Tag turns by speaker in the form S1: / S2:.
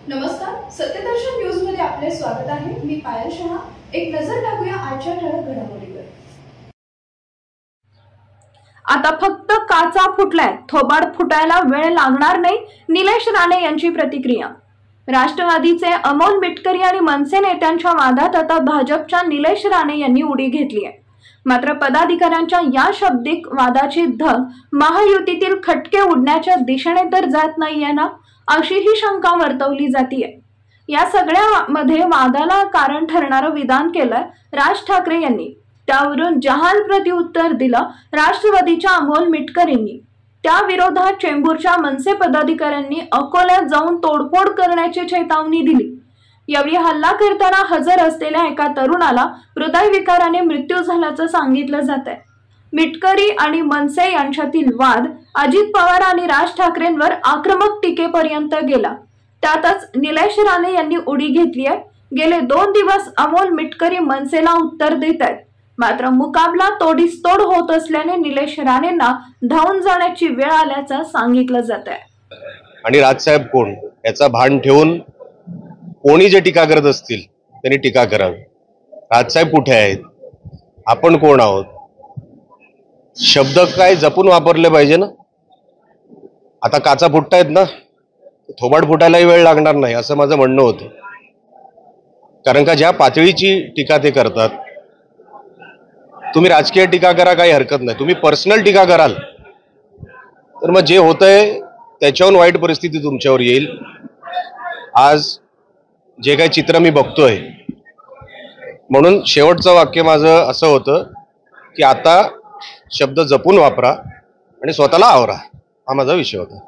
S1: नमस्कार, सत्यदर्शन न्यूज मध्ये आपले स्वागत आहे। मी पायल शहा। एक नजर टाकूया आजच्या ठळक घडामोडीवर।
S2: आता फक्त काचा फुटलाय, थोबाड फुटायला वेळ लागणार नाही, निलेश राणे यांची प्रतिक्रिया। राष्ट्रवादीचे अमोल मिटकरी आणि मनसे नेत्यांच्या वादात आता भाजपच्या निलेश राणे यांनी उडी घेतली आहे। मात्र पदाधिकाऱ्यांच्या या शाब्दिक वादाची धग महायुतीतील खटके उडण्याच्या दिशेने तर जात नाहीये ना, अशी ही शंका वर्तवली जातीये। या सगळ्यामध्ये वादाला कारण ठरणारं विधान केलंय राज ठाकरे यांनी। त्यावरून जहाल प्रत्युत्तर दिलं राष्ट्रवादीच्या अमोल मिटकरींनी। त्या विरोधात चेंबूरच्या मनसे पदाधिकाऱ्यांनी अकोल्यात जाऊन तोडफोड करण्याची चेतावणी दिली। यावेळी हल्ला करताना हजर असलेल्या एका तरुणाला हृदयविकाराने मृत्यू झाल्याचं सांगितलं जातंय। मिटकरी आणि मनसे यांच्यातील वाद अजित पवार आणि राज ठाकरेंवर आक्रमक टीकेपर्यंत गेला। त्यातच निलेश राणे यांनी उडी घेतली आहे। गेले 2 दिवस अमोल मिटकरी मनसेला उत्तर देत आहेत। मात्र मुकाबला तोडीस तोड होत असल्याने निलेश राणेंना धावून जाण्याची वेळ आल्याचं सांगितलं जात आहे।
S3: आणि राजसाहेब कोण याचा भान ठेवून कोणी जे टीका करत असतील त्यांनी टीका करावी। राजसाहेब कुठे आहेत, आपण कोण आहोत, शब्द काय जपून वापरले पाहिजे ना। आता काचा फुटतायत ना, थोबाड फुटायलाही वेळ लागणार नाही असं माझं म्हणणं होतं। कारण का ज्या पातळीची टीका ते करतात, तुम्ही राजकीय टीका करा काही हरकत नाही, तुम्ही पर्सनल टीका कराल तर मग जे होतंय त्याच्याहून वाईट परिस्थिती तुमच्यावर येईल। आज जे काही चित्र मी बघतोय, म्हणून शेवटचं वाक्य माझं असं होतं की आता शब्द जपून वापरा आणि स्वतःला आवरा, हा माझा विषय होता।